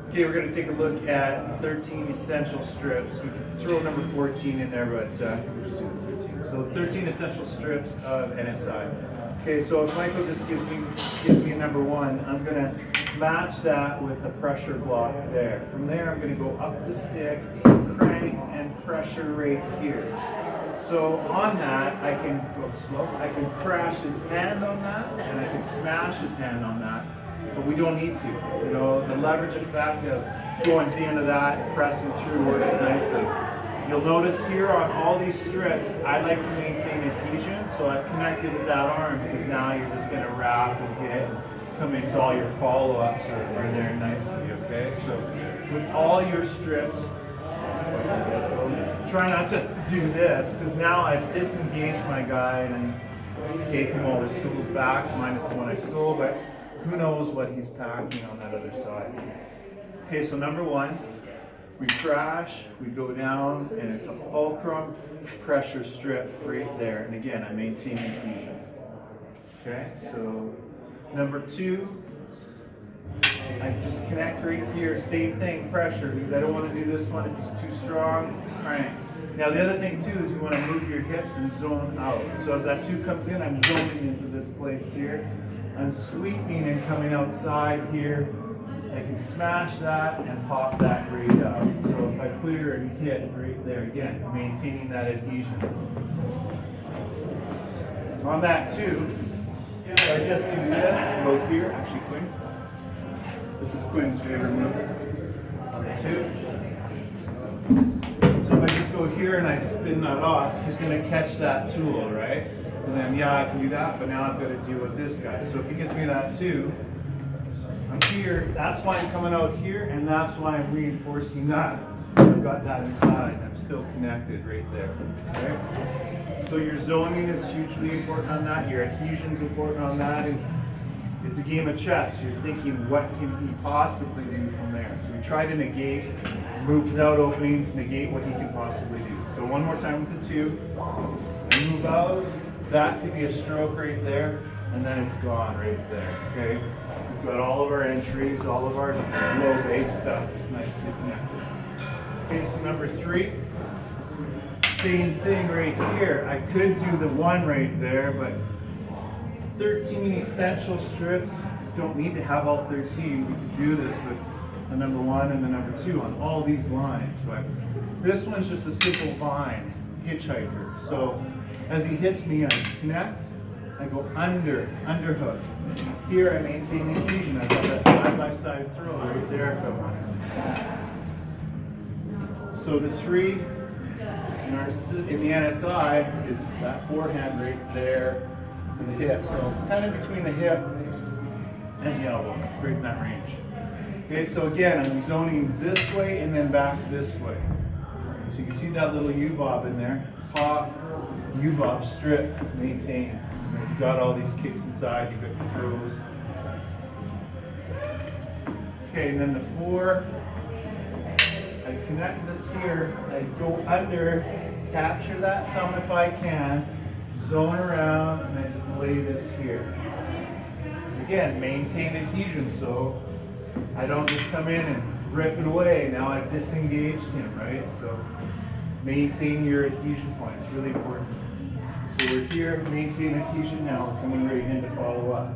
Okay, we're going to take a look at 13 essential strips. We can throw number 14 in there, but we'll just do the 13. So 13 essential strips of NSI. Okay, so if Michael just gives me a number 1, I'm going to match that with a pressure block there. From there, I'm going to go up the stick, crank, and pressure right here. So on that, I can go slow. I can crash his hand on that, and I can smash his hand on that. But we don't need to. You know, the leverage effect of going to the end of that and pressing through works nicely. You'll notice here on all these strips, I like to maintain adhesion, so I've connected with that arm because now you're just going to wrap and hit and come into all your follow-ups are there nicely, okay? So with all your strips, try not to do this because now I've disengaged my guy and I gave him all his tools back, minus the one I stole, but who knows what he's packing on that other side. Okay, so number 1, we crash, we go down, and it's a fulcrum pressure strip right there. And again, I maintain adhesion. Okay, so number 2, I just connect right here, same thing, pressure, because I don't want to do this one if he's too strong, crank. Now the other thing too is you want to move your hips and zone out. So as that 2 comes in, I'm zoning into this place here. I'm sweeping and coming outside here. I can smash that and pop that right out. So if I clear and hit right there, again, maintaining that adhesion. On that too, if I just do this and go here, actually Quinn, this is Quinn's favorite move. On the 2. So if I just go here and I spin that off, he's going to catch that tool, right? And then, yeah, I can do that, but now I've got to deal with this guy. So if he gets me that 2, I'm here. That's why I'm coming out here, and that's why I'm reinforcing that. I've got that inside. I'm still connected right there. Okay? So your zoning is hugely important on that. Your adhesion's important on that. And it's a game of chess. You're thinking, what can he possibly do from there? So we try to negate, move without openings, negate what he can possibly do. So one more time with the 2. I move out. That could be a stroke right there, and then it's gone right there, okay? We've got all of our entries, all of our low base stuff is nicely connected. Okay, so number 3, same thing right here. I could do the 1 right there, but 13 essential strips, don't need to have all 13. We can do this with the number 1 and the number 2 on all these lines, but this one's just a simple vine, hitchhiker. So as he hits me, I connect, I go underhook. Here I maintain adhesion. I've got that side-by-side throw right there if I want. So the 3 in the NSI is that forehand right there in the hip. So kind of between the hip and the elbow, right in that range. Okay, so again, I'm zoning this way and then back this way. So you can see that little U-bob in there. Pop, U-bob, strip, maintain. You've got all these kicks inside, you've got your throws. Okay, and then the 4, I connect this here, I go under, capture that thumb if I can, zone around, and I just lay this here. Again, maintain adhesion, so I don't just come in and rip it away. Now I've disengaged him, right? So maintain your adhesion point. It's really important. So we're here, maintain adhesion now, coming right in to follow up.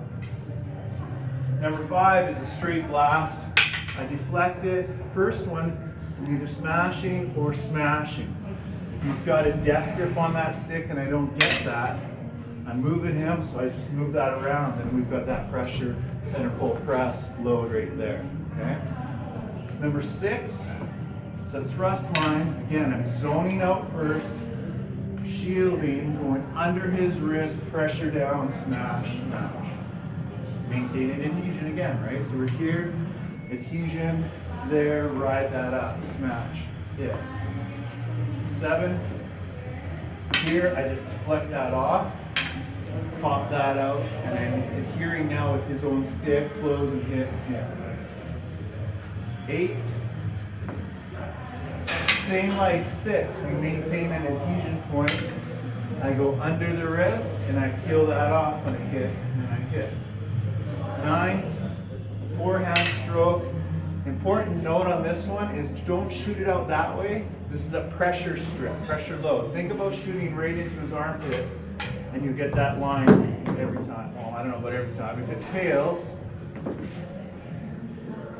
Number 5 is a straight blast. I deflect it. First one, I'm either smashing or smashing. If he's got a death grip on that stick and I don't get that, I'm moving him, so I just move that around and we've got that pressure, center pull press, load right there, okay? Number 6, it's a thrust line. Again, I'm zoning out first, shielding, going under his wrist, pressure down, smash, smash. Maintaining adhesion again, right? So we're here, adhesion, there, ride that up, smash, hit. 7, here, I just deflect that off, pop that out, and I'm adhering now with his own stick, close and hit, hit. 8, same like 6, we maintain an adhesion point. I go under the wrist and I peel that off and I hit, and I hit. 9, forehand stroke. Important note on this one is don't shoot it out that way. This is a pressure strip, pressure load. Think about shooting right into his armpit and you get that line every time. Well, I don't know about every time. If it fails,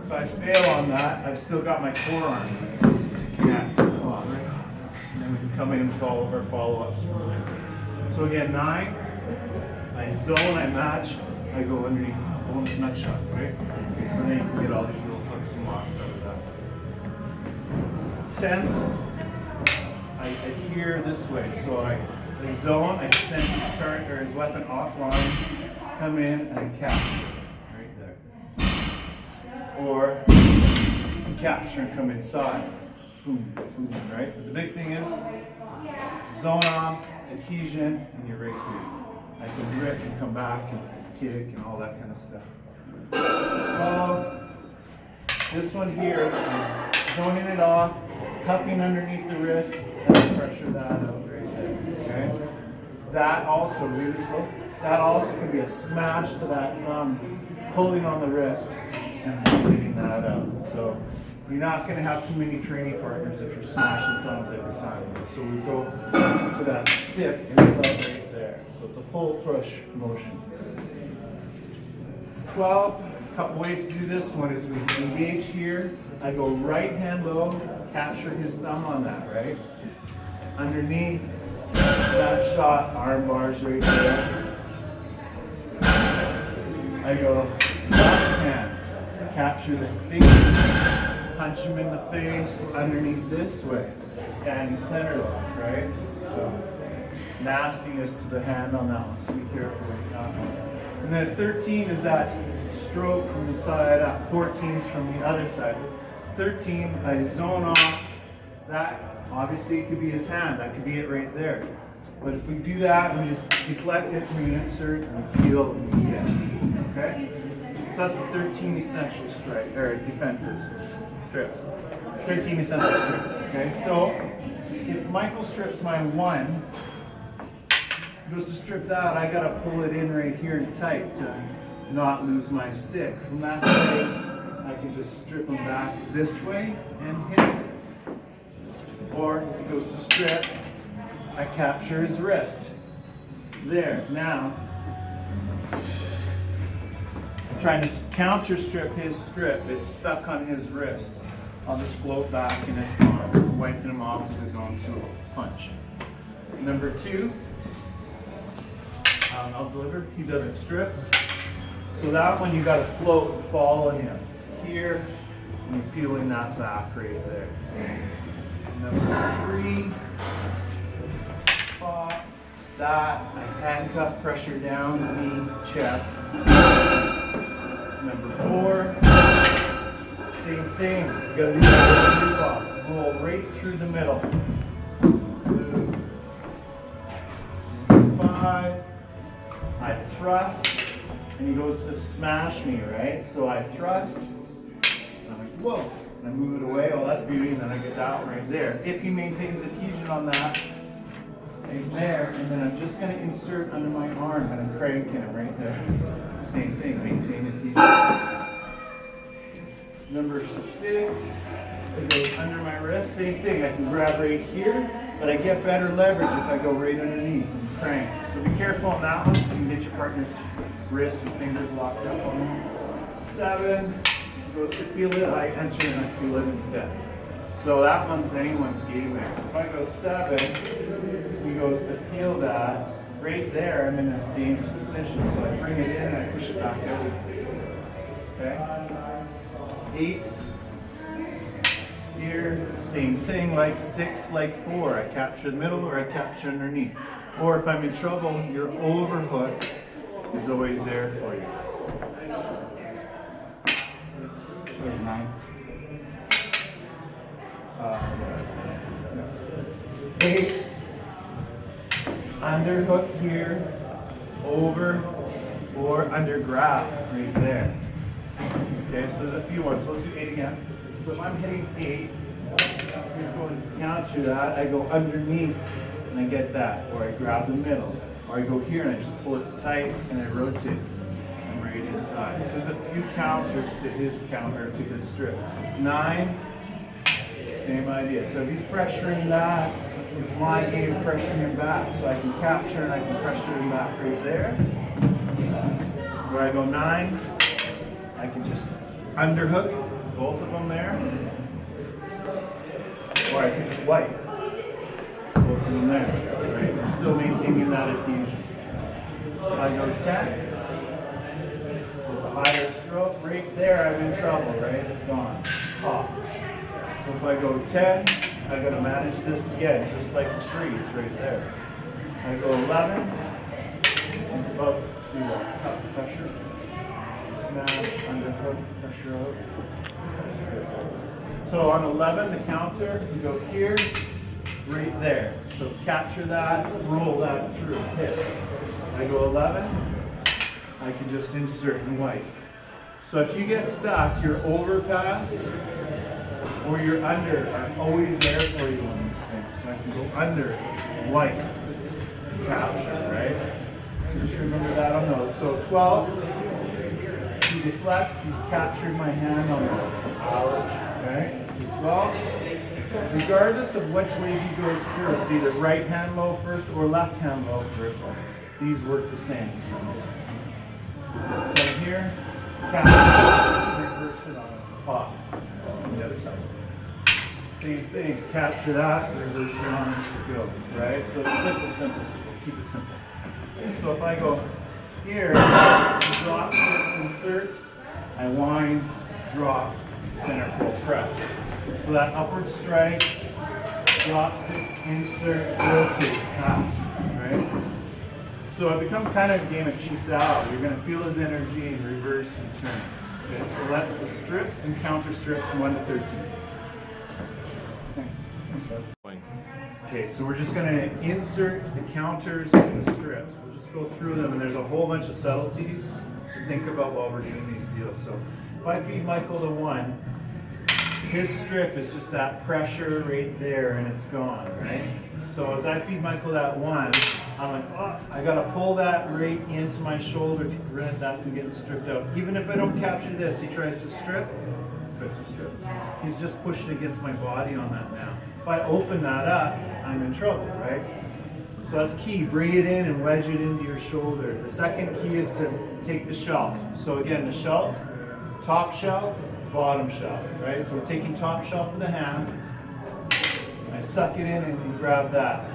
if I fail on that, I've still got my forearm to connect. Come on, right? And then we can come in with all of our follow-ups. So again, 9, I zone, I match, I go underneath, bonus nut shot, right? So then you can get all these little hooks and locks out of that. 10, I adhere this way. So I zone, I send his turret or his weapon offline, come in and I capture right there. Or you can capture and come inside. Boom, boom, right? But the big thing is zone off, adhesion, and you're right here. I can rip and come back and kick and all that kind of stuff. 12. This one here, I'm zoning it off, cupping underneath the wrist, and I pressure that out right there. Okay? That also, really slow, that also can be a smash to that thumb, pulling on the wrist and bleeding that out. So you're not going to have too many training partners if you're smashing thumbs every time. So we go for that stick and it's out right there. So it's a pull push motion. 12, a couple ways to do this one is we engage here. I go right hand low, capture his thumb on that, right? Underneath that shot, arm bars right there. I go left hand, capture the face, punch him in the face, underneath this way, standing center lock, right? So nastiness to the hand on that one, so be careful with that one. And then 13 is that stroke from the side up, 14 is from the other side. 13, I zone off, that obviously it could be his hand, that could be it right there. But if we do that, we just deflect it, we insert, and we feel and we get. Okay? So that's the 13 essential strike, or defenses, strips. 13 essential strips. Okay? So if Michael strips my 1, goes to strip that, I gotta pull it in right here and tight to not lose my stick. From that place, I can just strip him back this way and hit. Or if it goes to strip, I capture his wrist. There, now, I'm trying to counter strip his strip. It's stuck on his wrist. I'll just float back and it's gone, wiping him off with his own tool, punch. Number 2, I'll deliver, he doesn't strip. So that one you gotta float and follow him. Here, and you're peeling that back right there. Number 3, pop, that, I handcuff, pressure down, knee, check. Number 4, same thing, you gotta do that with pop. Roll right through the middle. 5, I thrust, and he goes to smash me, right? So I thrust, and I'm like, whoa, and I move it away. Oh, that's beauty, and then I get that one right there. If he maintains adhesion on that, right there, and then I'm just going to insert under my arm, and I'm cranking it right there. Same thing, maintain adhesion. Number 6, it goes under my wrist. Same thing, I can grab right here, but I get better leverage if I go right underneath and crank. So be careful on that one. You can get your partner's wrists and fingers locked up on them. 7, goes to feel it, I enter and I feel it instead. So that one's anyone's game there. So if I go 7, he goes to feel that. Right there, I'm in a dangerous position. So I bring it in and I push it back out. Okay? 8, here, same thing, like 6, like 4. I capture the middle or I capture underneath. Or if I'm in trouble, your overhook is always there for you. 9. 8, underhook here, over, or under grab right there. Okay, so there's a few ones. So let's do 8 again. So if I'm hitting 8, he's going to counter that. I go underneath and I get that, or I grab the middle, or I go here and I just pull it tight and I rotate. I'm right inside. So there's a few counters to his counter, to his strip. 9, same idea. So if he's pressuring that, it's my game pressuring him back. So I can capture and I can pressure him back right there. Where I go 9, I can just underhook both of them there. Or I can just wipe both of them there. Right? I'm still maintaining that adhesion. If I go 10, so it's a higher stroke, right there I'm in trouble, right? It's gone. Off. So if I go 10, I gotta manage this again, just like the 3, it's right there. I go 11, it's about to cut pressure. So smash, underhook, pressure out. So on 11, the counter, you go here, right there. So capture that, roll that through, hit. I go 11, I can just insert and wipe. So if you get stuck, your overpass or your under are always there for you on these things. So I can go under, wipe, capture, right? So just remember that on those. So 12, he deflects, he's captured my hand on the ouch, right? So 12, regardless of which way he goes first, either right hand low first or left hand low first, these work the same. So here, capture, reverse it on it, pop, on the other side. Same thing, capture that, reverse it on it, go, right? So it's simple, simple, simple, keep it simple. So if I go here, drop, strips, inserts, I wind, drop, center pull, press. So that upward strike, drop stick, insert, rotate, pass, right? So it becomes kind of a game of Chi-Sao. You're going to feel his energy and reverse and turn. Okay, so that's the strips and counter strips 1 to 13. Thanks. Thanks, Fred. Okay, so we're just going to insert the counters and the strips. We'll just go through them, and there's a whole bunch of subtleties to think about while we're doing these deals. So if I feed Michael to 1, his strip is just that pressure right there, and it's gone, right? So as I feed Michael that 1, I'm like, oh, I gotta pull that right into my shoulder to prevent that from getting stripped out. Even if I don't capture this, he tries to strip, he's just pushing against my body on that now. If I open that up, I'm in trouble, right? So that's key, bring it in and wedge it into your shoulder. The second key is to take the shelf. So again, the shelf, top shelf, bottom shelf, right? So we're taking top shelf of the hand, I suck it in and you grab that.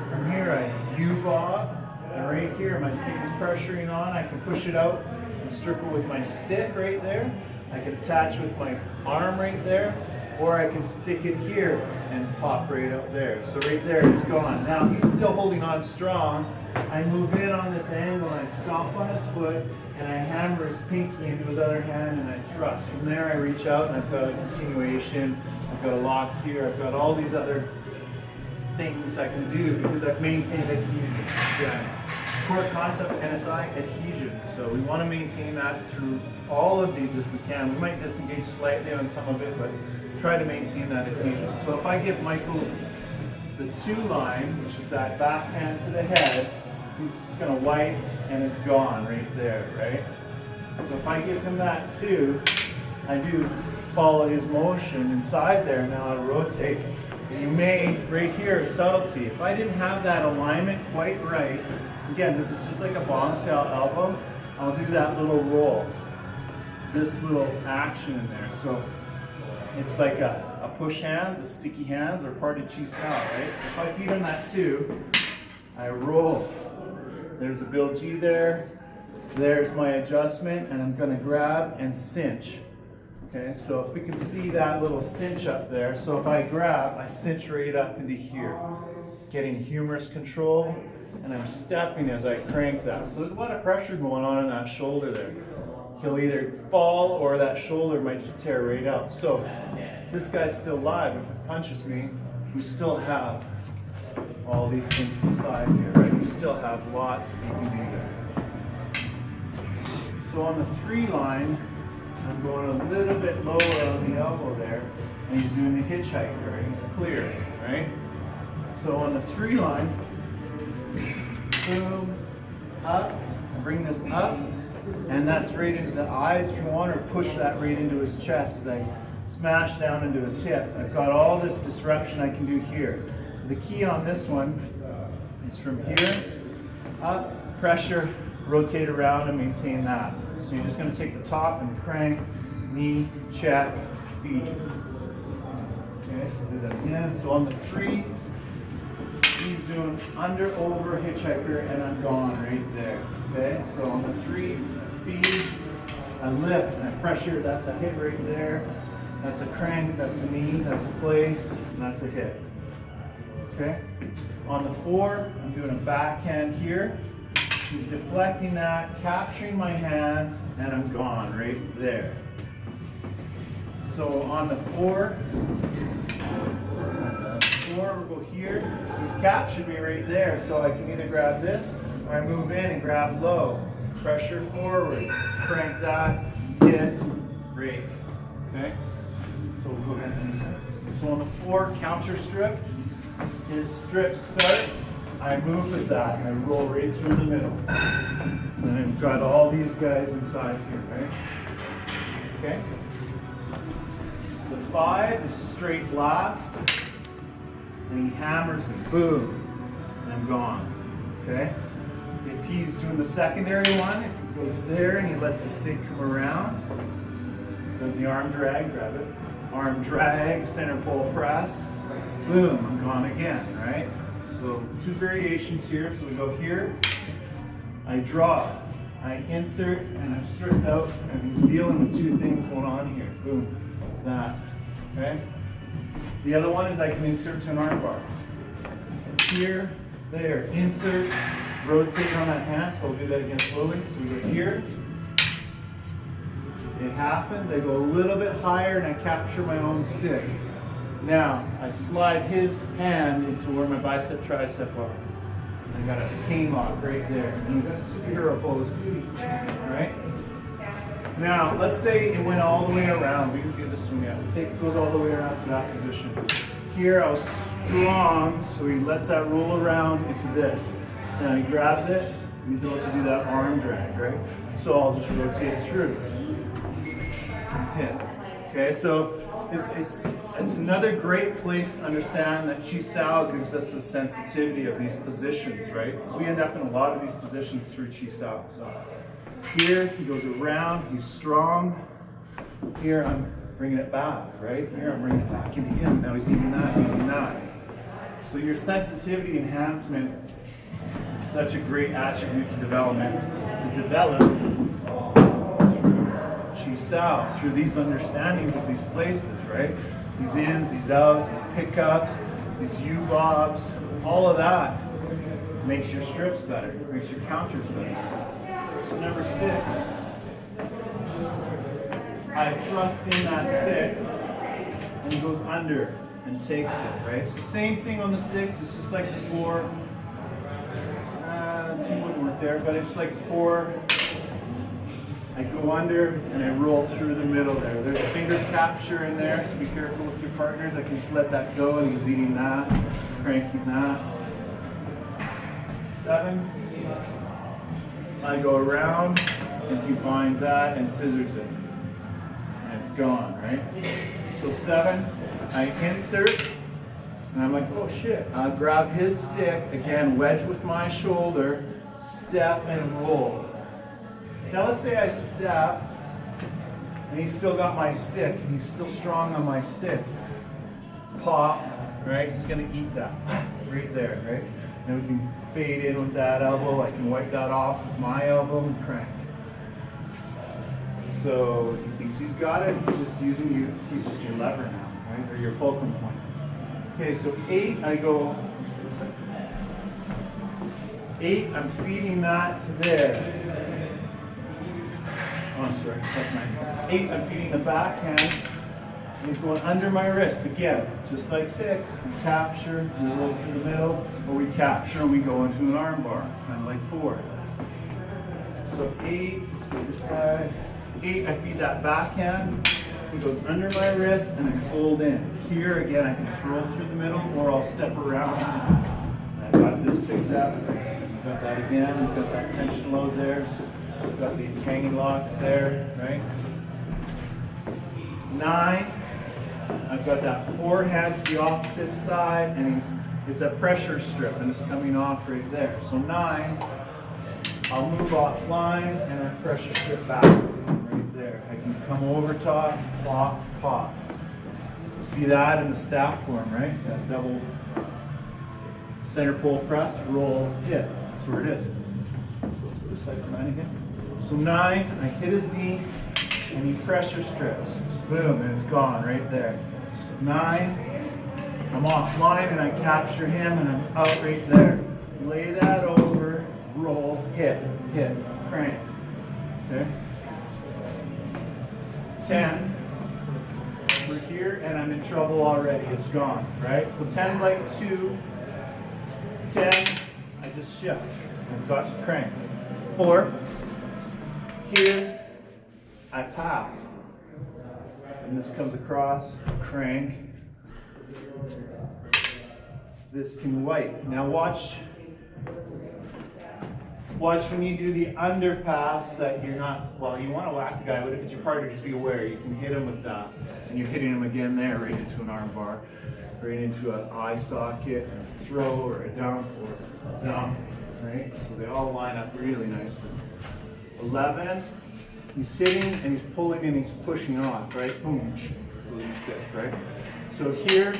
From here I U-bob, and right here my stick is pressuring on, I can push it out and strip it with my stick right there. I can attach with my arm right there, or I can stick it here and pop right out there. So right there it's gone. Now he's still holding on strong. I move in on this angle and I stomp on his foot and I hammer his pinky into his other hand and I thrust. From there I reach out and I've got a continuation. I've got a lock here, I've got all these other things I can do because I've maintained adhesion. Again, core concept NSI, adhesion. So we want to maintain that through all of these if we can. We might disengage slightly on some of it, but try to maintain that adhesion. So if I give Michael the 2 line, which is that back hand to the head, he's just going to wipe and it's gone right there, right? So if I give him that 2, I do follow his motion inside there. Now I rotate. You may, right here, a subtlety. If I didn't have that alignment quite right, again, this is just like a bomb style elbow, I'll do that little roll, this little action in there. So it's like a push hands, a sticky hands, or part of Chi-Sao, right? So if I feed him that 2, I roll. There's a Bill G there. There's my adjustment, and I'm going to grab and cinch. Okay, so if we can see that little cinch up there, so if I grab, I cinch right up into here, getting humerus control, and I'm stepping as I crank that. So there's a lot of pressure going on in that shoulder there. He'll either fall or that shoulder might just tear right out. So this guy's still live. If it punches me, we still have all these things inside here, right? We still have lots that you can do there. So on the 3 line, I'm going a little bit lower on the elbow there, and he's doing the hitchhiker, right? He's clear, right? So on the 3 line, boom, up, I bring this up, And that's right into the eyes if you want, or push that right into his chest as I smash down into his hip. I've got all this disruption I can do here. The key on this one is from here, up, pressure, rotate around and maintain that. So you're just gonna take the top and crank, knee, check, feet. Okay, so do that again. So on the 3, he's doing under, over, hitchhiker, and I'm gone right there. Okay, so on the 3, feed, I lift and I pressure, that's a hit right there. That's a crank, that's a knee, that's a place, and that's a hit. Okay, on the 4, I'm doing a backhand here. He's deflecting that, capturing my hands, and I'm gone right there. So on the 4, we'll go here. He's captured me right there, so I can either grab this or I move in and grab low. Pressure forward, crank that, hit, break. Okay? So we'll go ahead and so on the 4, counter strip. His strip starts, I move with that, and I roll right through the middle. And I've got all these guys inside here, right? Okay? The 5 is straight blast, and he hammers me, boom, and I'm gone, okay? If he's doing the secondary one, if he goes there and he lets his stick come around, does the arm drag, grab it, arm drag, center pole press, boom, I'm gone again, right? So 2 variations here. So we go here, I draw, I insert, and I'm stripped out, and he's dealing with 2 things going on here. Boom, that, okay? The other one is I can insert to an arm bar. Here, there, insert, rotate on that hand, so I'll do that again slowly. So we go here, it happens, I go a little bit higher and I capture my own stick. Now, I slide his hand into where my bicep tricep are. I got a cane lock right there. And you've got a superhero pose, right? Now, let's say it went all the way around. We can do this one yet. Let's say it goes all the way around to that position. Here, I was strong, so he lets that roll around into this. Now he grabs it, and he's able to do that arm drag, right? So I'll just rotate through and hit. Okay, so it's another great place to understand that Chi Sao gives us the sensitivity of these positions, right? Because we end up in a lot of these positions through Chi Sao. So here he goes around, he's strong. Here I'm bringing it back, right? Here I'm bringing it back into him. Now he's eating that, eating that. So your sensitivity enhancement is such a great attribute to develop Chi Sao through these understandings of these places, right? These ins, these outs, these pickups, these U-bobs, all of that makes your strips better, makes your counters better. So number 6, I thrust in that 6 and he goes under and takes it, right? So same thing on the 6, it's just like the 4. 2 wouldn't work there, but it's like 4. I go under and I roll through the middle there. There's finger capture in there, so be careful with your partners. I can just let that go and he's eating that, cranking that. 7, I go around and he finds that and scissors it. And it's gone, right? So 7, I insert and I'm like, oh shit. I grab his stick, again, wedge with my shoulder, step and roll. Now let's say I step, and he's still got my stick, and he's still strong on my stick. Pop, right? He's gonna eat that, right there, right? And we can fade in with that elbow. I can wipe that off with my elbow and crank. So he thinks he's got it, he's just using you, he's just your lever now, right? Or your fulcrum point. Okay, so 8, I go, 8, I'm feeding that to there. Oh, I'm sorry, that's mine. 8, I'm feeding the backhand, and he's going under my wrist. Again, just like 6, we capture, we roll through the middle, or we capture, we go into an arm bar, kind of like 4. So 8, let's get this guy. 8, I feed that backhand, he goes under my wrist, and I fold in. Here, again, I can just roll through the middle, or I'll step around. And I got this picked up, got that again, got that tension load there. Got these hanging locks there, right? 9, I've got that 4 heads the opposite side, and it's a pressure strip, and it's coming off right there. So 9, I'll move offline, and I pressure strip back right there. I can come over top, pop, pop. See that in the staff form, right? That double center pull press, roll, hit. That's where it is. So let's go this side for 9 again. So 9, I hit his knee, and he pressure strips. Boom, and it's gone right there. 9, I'm offline, and I capture him, and I'm out right there. Lay that over, roll, hit, crank. Okay? 10, we're here, and I'm in trouble already. It's gone, right? So 10's like 2. 10, I just shift. I've got to crank. Or here, I pass. And this comes across, crank. This can wipe. Now watch when you do the underpass that you're not, well, you want to whack the guy with it, but your partner, just be aware, you can hit him with that. And you're hitting him again there, right into an arm bar, right into an eye socket, a throw, or a dump, right? So they all line up really nicely. 11, he's hitting and he's pulling and he's pushing off, right? Boom, boom stick, right? So here,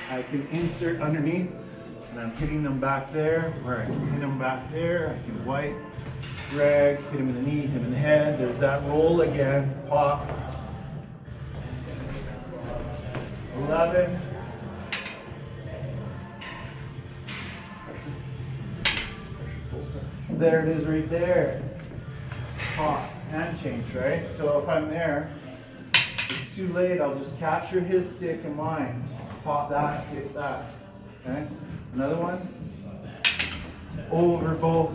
I can insert underneath, and I'm hitting them back there, where I can hit them back there, I can wipe, drag, hit him in the knee, hit him in the head, there's that roll again, pop. 11. There it is right there. Pop, hand change, right? So if I'm there, it's too late, I'll just capture his stick and mine. Pop that, hit that, okay? Another one. Over both,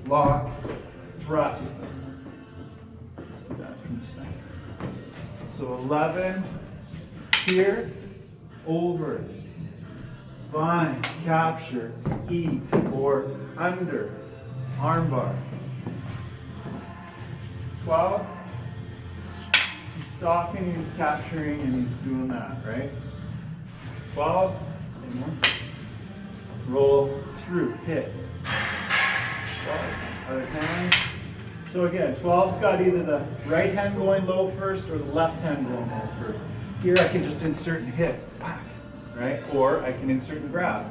lock, thrust. Let's do that from the center. So 11, here, over, bind, capture, eat, or under, armbar. 12, he's stopping, he's capturing, and he's doing that, right? 12, same one. Roll through, hit. 12, other hand. So again, 12's got either the right hand going low first or the left hand going low first. Here I can just insert and hit, whack, right? Or I can insert and grab.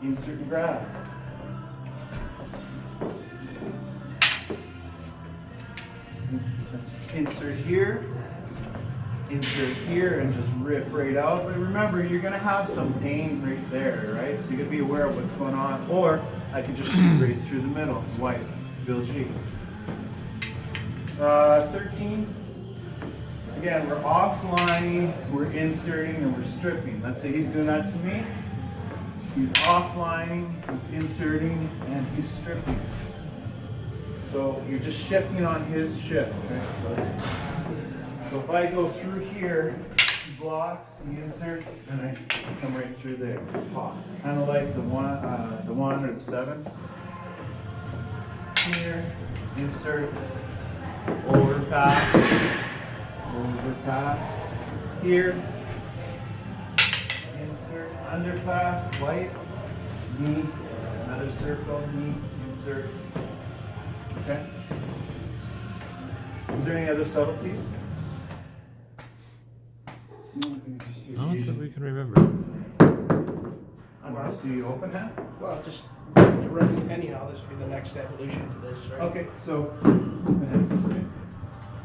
Insert and grab. Insert here, and just rip right out. But remember, you're gonna have some pain right there, right? So you gotta be aware of what's going on. Or I can just shoot right through the middle, wipe, Bill G. 13, again, we're offlining, we're inserting, and we're stripping. Let's say he's doing that to me. He's offlining, he's inserting, and he's stripping. So you're just shifting on his shift. Okay? So if I go through here, he blocks, he inserts, and I come right through there. Pop. Kind of like the one or the 7. Here, insert, overpass, here, insert, underpass, wipe, knee, another circle, knee, insert. Okay? Is there any other subtleties? Not that we can remember. I want to see you open hand. Well, just anyhow, this would be the next evolution to this, right? Okay, so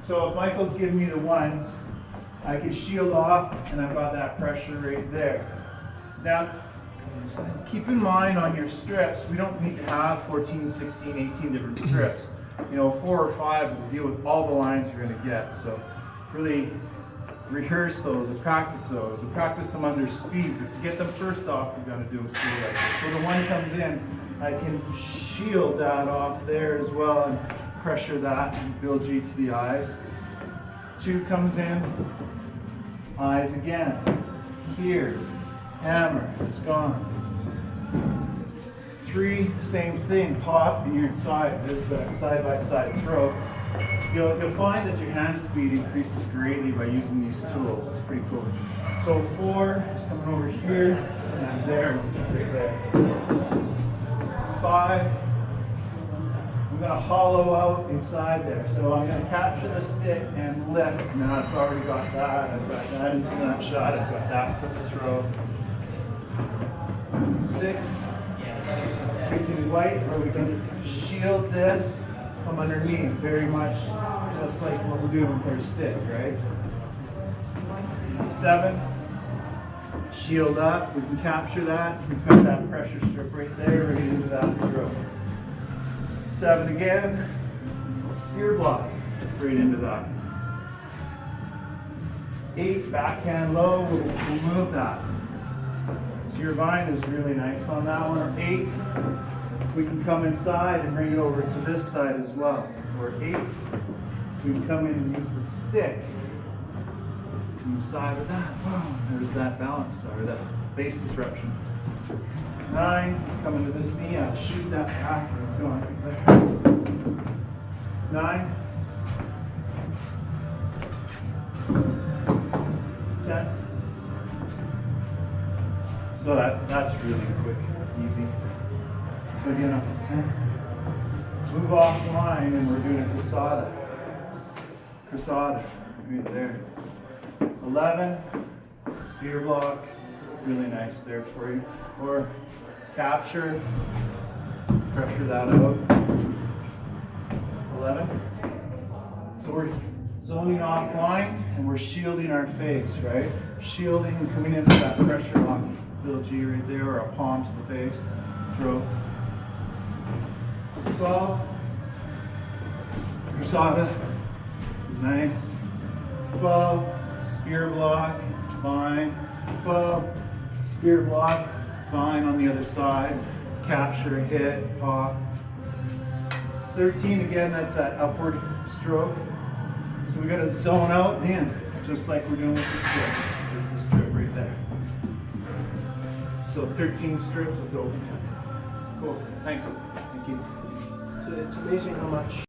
if Michael's giving me the ones, I can shield off, and I've got that pressure right there. Now, keep in mind on your strips, we don't need to have 14, 16, 18 different strips. You know, 4 or 5 will deal with all the lines you're going to get. So really rehearse those and practice those and practice them under speed. But to get them first off, you've got to do them slow like this. So the one comes in, I can shield that off there as well and pressure that and build G to the eyes. 2 comes in, eyes again. Here, hammer, it's gone. 3, same thing, pop, and you're inside. There's that side-by-side throw. You'll find that your hand speed increases greatly by using these tools. It's pretty cool. So 4 is coming over here, and I'm there, right there. 5, I'm gonna hollow out inside there. So I'm gonna capture the stick and lift. Now I've already got that. I've got that into that shot. I've got that for the throw. 6, freaking white, where we can shield this from underneath, very much just like what we're doing for a stick, right? 7, shield up, we can capture that, we've got that pressure strip right there, right into that throw. 7 again, spear block, right into that. 8, backhand low, we'll move that. So your vine is really nice on that one. 8, we can come inside and bring it over to this side as well. Or 8, we can come in and use the stick inside of that. Wow, there's that balance, or that base disruption. 9, it's coming to this knee, I'll shoot that back and it's going right there. 9, 10. So that's really quick, easy. So again, up to 10. Move offline and we're doing a crissata. Crissata, right there. 11, spear block, really nice there for you. Or capture, pressure that out. 11. So we're zoning offline and we're shielding our face, right? Shielding and coming into that pressure lock, little G right there, or a palm to the face, throat. 12, crissata is nice. 12, spear block, vine. 12, spear block, vine on the other side, capture, hit, pop. 13, again, that's that upward stroke. So we got to zone out and in, just like we're doing with the strip. There's the strip right there. So 13 strips with open tip. Cool, thanks. Thank you. So it's amazing how much